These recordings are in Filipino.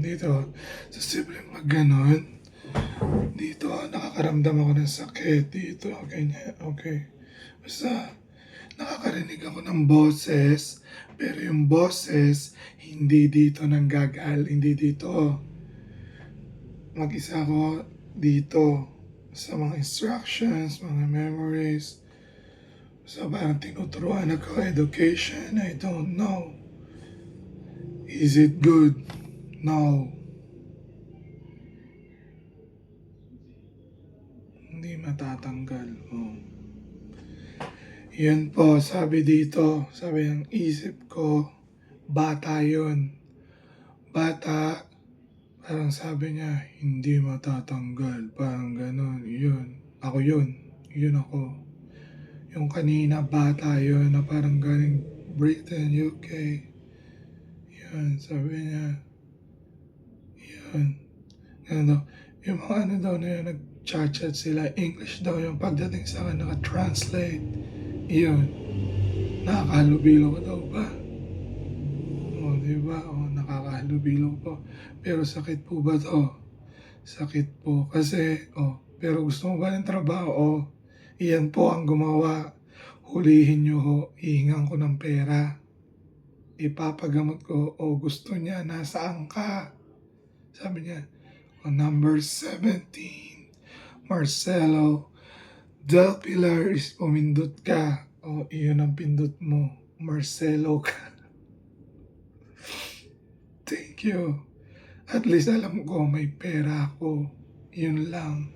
dito, sa simpleng mag-ganon, dito, nakakaramdam ako ng sakit dito, ganyan, okay. Basta, nakakarinig ako ng boses, pero yung boses, hindi dito hindi dito. Mag-isa ako dito, sa mga instructions, mga memories. So, parang tinuturuan ako, education, I don't know. Is it good? No. Hindi matatanggal. Oh. Yun po, sabi dito, sabi ng isip ko, bata yun. Bata, parang sabi niya, hindi matatanggal. Parang ganon, yun. Ako yun. Yun ako. Yung kanina, bata yun, na parang galing Britain, UK. Yun, sabi niya, yun. Ano, yung mga ano daw na yun, nag-chat sila, English daw yung pagdating sa akin, naka-translate. Yun, nakakahalubilo ko daw ba? O, diba? O, nakakahalubilo po. Pero sakit po ba to? Sakit po. Kasi, pero gusto mo ba ng trabaho? O, iyan po ang gumawa. Hulihin nyo ho, hihingan ko ng pera. Ipapagamot ko, o gusto niya, nasaan ka? Sabi niya, number 17, Marcelo Del Pilar is pumindot ka. O, iyon ang pindot mo. Marcelo ka. Thank you. At least alam ko may pera ako. Yun lang.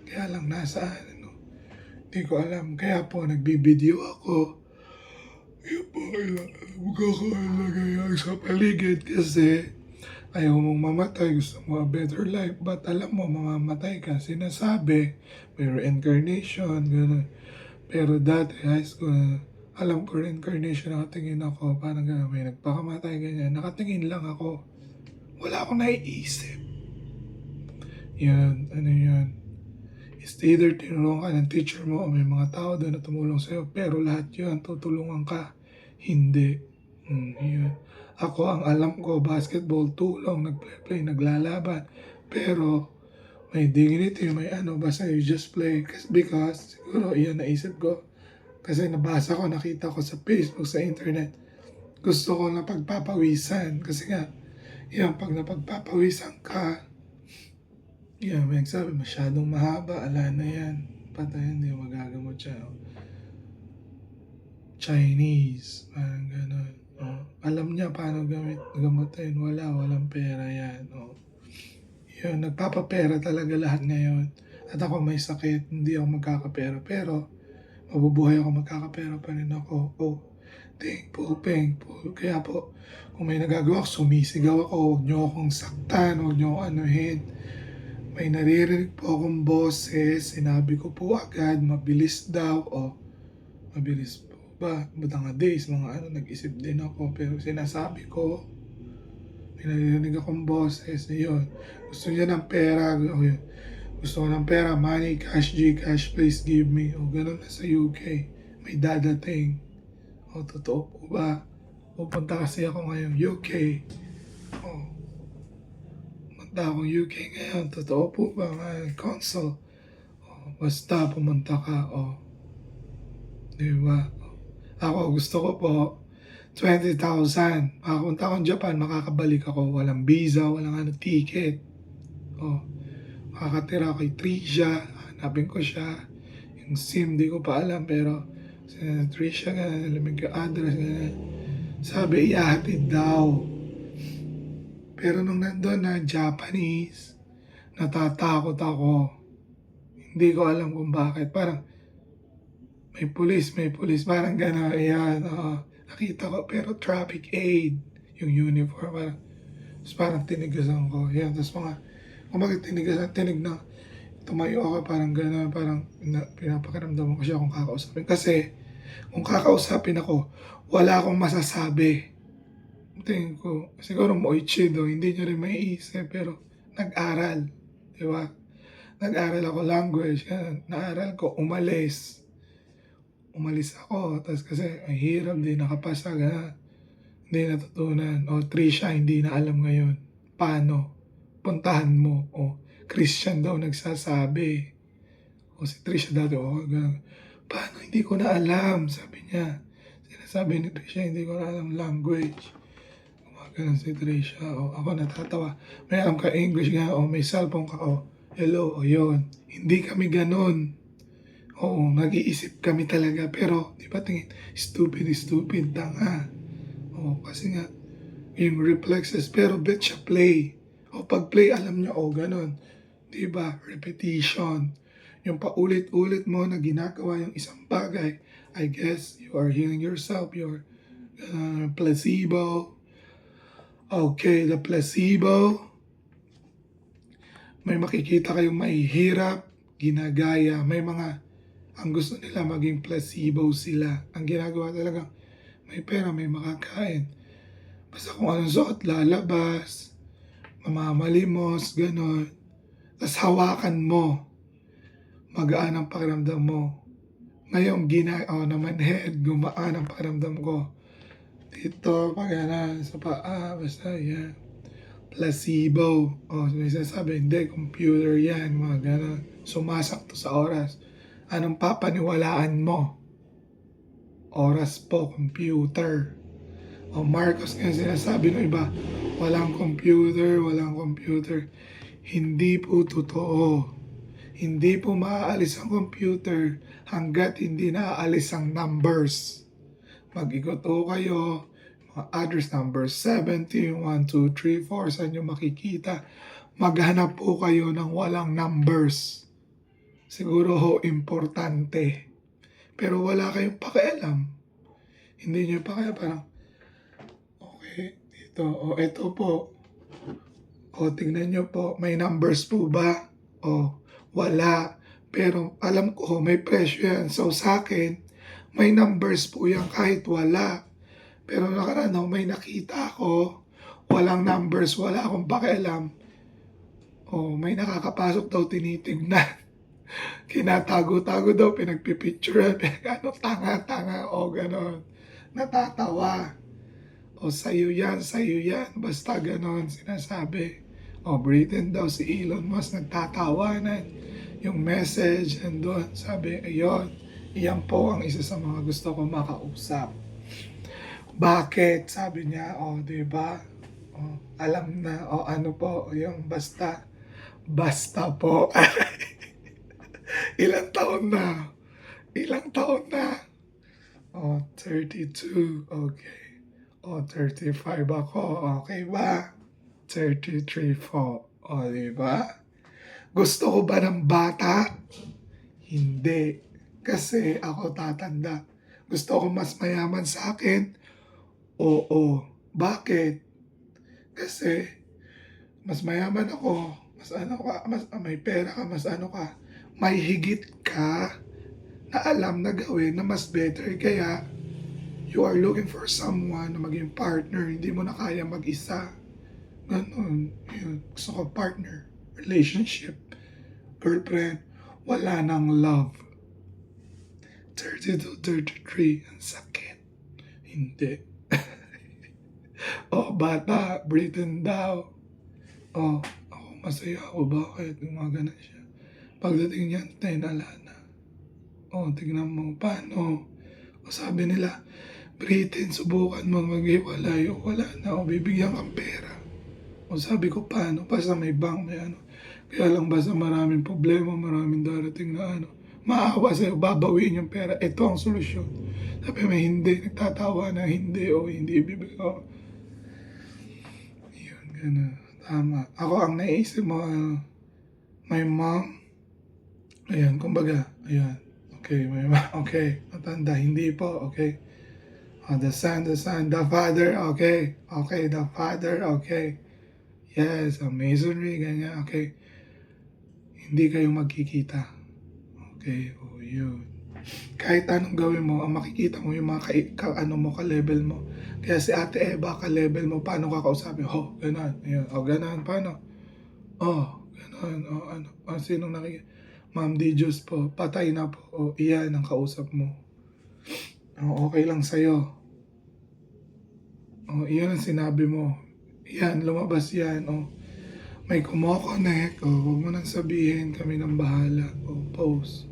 Kaya lang nasaan, ano. Hindi ko alam. Kaya po nagbibideo ako. Yun po, magkakailagay sa paligid kasi ayaw mong mamatay, gusto mo a better life, but alam mo, mamamatay ka. Sinasabi, may reincarnation, gano'n. Pero dati, high school, alam ko reincarnation, nakatingin ako, parang gano'n, may nagpakamatay, ganyan. Nakatingin lang ako. Wala akong naiisip. Yan, ano yan. It's either tinulungan ka ng teacher mo o may mga tao doon na tumulong sa'yo, pero lahat yun, tutulungan ka. Hindi. Yun. Ako, ang alam ko, basketball, tulong, nag-play, naglalaban. Pero, may dignity, may ano, basta you just play. Because, siguro, iyan naisip ko. Kasi nabasa ko, nakita ko sa Facebook, sa internet. Gusto ko na pagpapawisan. Kasi nga, yan, pag napagpapawisan ka, yan, may nagsabi, masyadong mahaba, ala na yan. Patay, hindi magagamot siya. Chinese, parang gano'n. Alam niya paano gamutin, walang pera yan. Yun, nagpapapera talaga lahat ngayon. At ako may sakit, hindi ako magkakapera. Pero, mabubuhay ako, magkakapera pa rin ako. Thankful. Kaya po, kung may nagagawa ako, sumisigaw ako, huwag niyo akong saktan, huwag niyo akong anuhin. May naririnig po akong boses, sinabi ko po agad, mabilis daw, mabilis po ba? Mga days, mga ano, nag-isip din ako, pero sinasabi ko, may naririnig akong boses, yun. Gusto niya ng pera, yun. Gusto ko ng pera, money, cash, Gcash, please give me. Ganun na sa UK, may dadating. Totoo po ba? Pupunta kasi ako ngayon UK. Pumunta akong UK ngayon, totoo po ba? Consul. Basta pumunta ka, diba? Ako, gusto ko po, 20,000. Makapunta akong Japan, makakabalik ako. Walang visa, walang ticket. Makakatira kay Trisha, hanapin ko siya. Yung SIM, di ko pa alam, pero si Trisha, lamig yung address, sabi, ihahatid daw. Pero nung nandun na Japanese, natatakot ako. Hindi ko alam kung bakit. Parang, may pulis, parang gano'n, ayan, nakita ko, pero traffic aid, yung uniform, parang tinigasan ko, ayan, tapos kung bakit tinig na, tumayo ako, parang gano'n, parang pinapakiramdaman ko siya kung kakausapin, kasi, kung kakausapin ako, wala akong masasabi, tingin ko, siguro Moichido, hindi nyo rin maiisip, pero, nag-aral, di ba? Nag-aral ako language, naaral ko, umalis ako, tapos kasi ang hirap, di nakapasa, hindi natutunan. Trisha, hindi na alam ngayon. paano? Puntahan mo. O, Christian daw nagsasabi. O, si Trisha dati, o, ganun. Paano? Hindi ko na alam, sabi niya. Sinasabi ni Trisha, hindi ko na alam language. Ganun si Trisha. O, ako natatawa. May alam ka English nga, o may cellphone ka, o hello, o yun. Hindi kami ganun. Oo, nag-iisip kami talaga. Pero, di ba tingin, stupid, tanga. O, kasi nga, yung reflexes. Pero bet siya play. O, pag play, alam niya, o, ganun. Di ba? Repetition. Yung paulit-ulit mo na ginagawa yung isang bagay, I guess you are healing yourself. Your placebo. Okay, the placebo. May makikita kayong mahihirap, ginagaya. May mga, ang gusto nila maging placebo sila. Ang ginagawa talaga, may pera, may makakain. Basta kung anong suot, lalabas, mamamalimos, gano'n. Tapos hawakan mo, magaan ang pakiramdam mo. Ngayon, naman head, gumaan ang pakiramdam ko. Dito, pag sa paa, basta yan. Placebo. May sinasabi, hindi, computer yan, mga gano'n. Sumasakto sa oras. Anong papaniwalaan mo? Oras po, computer. Marcos nga sinasabi ng iba, walang computer. Hindi po totoo. Hindi po maaalis ang computer hanggat hindi naaalis ang numbers. Mag-ikot po kayo, mga address number 70, 1, 2, 3, 4, saan nyo makikita. Maghanap po kayo ng walang numbers. Siguro ho, importante. Pero wala kayong pakialam. Hindi nyo pakialam, parang, okay, dito, ito po. Tingnan nyo po, may numbers po ba? Wala. Pero alam ko, may presyo yan. So sa akin, may numbers po yan kahit wala. Pero nakaraan may nakita ko, walang numbers, wala akong pakialam. May nakakapasok daw tinitignan. Kinatago-tago daw, pinagpipicture, tanga-tanga, ganon. Natatawa. Sa'yo yan, basta ganon, sinasabi. Britain daw si Elon Musk, nagtatawanan. Yung message, andun, sabi, ayun, iyan po ang isa sa mga gusto ko makausap. Bakit? Sabi niya, diba? Alam na, ano po, yung basta po. Ilang taon na? 32, okay. 35 ako, okay ba? 33 po, diba? Gusto ko ba ng bata? Hindi. Kasi ako tatanda. Gusto ko mas mayaman sa akin? Oo. Bakit? Kasi mas mayaman ako, mas may pera ka, mas may higit ka na alam na gawin na mas better. Kaya you are looking for someone na maging partner, hindi mo na kaya mag-isa. Ganun. Yun. Gusto ko partner, relationship, girlfriend, wala nang love. 32, 33, ang sakit. Hindi. Bata, Britain daw. Ako masaya ako, bakit? Gumagana siya. Pagdating niyan, 10, ala na. Tignan mo, paano? Sabi nila, Britain, subukan mo maghiwalay. Wala na, bibigyan kang pera. Sabi ko, paano? Basta may bank, may ano. Kaya lang basta maraming problema, maraming darating na maawa sa'yo, babawiin yung pera. Ito ang solusyon. Sabi may hindi, nagtatawa na hindi, hindi bibigyan. Yun, gano'n. Tama. Ako ang naisip mo, my mom, ayan, kumbaga, ayan. Okay, my mom, okay. Matanda, hindi po, okay. The son, the father, okay. Okay, the father, okay. Yes, masonry, ganyan, okay. Hindi kayo magkikita. Okay, yun. Kahit anong gawin mo, ang makikita mo yung mga ka-level mo. Kaya si Ate Eva, ka-level mo, paano ka kausapin? Ganon. Ayun. Ganon, paano? Ganon. Sinong nakikita? Ma'am Di Diyos po, patay na po. Iyan ang kausap mo. Okay lang sa'yo. Iyan ang sinabi mo. Yan, lumabas yan, oh. May kumo-connect, oh, wag mo nang sabihin, kami ng bahala, oh, post.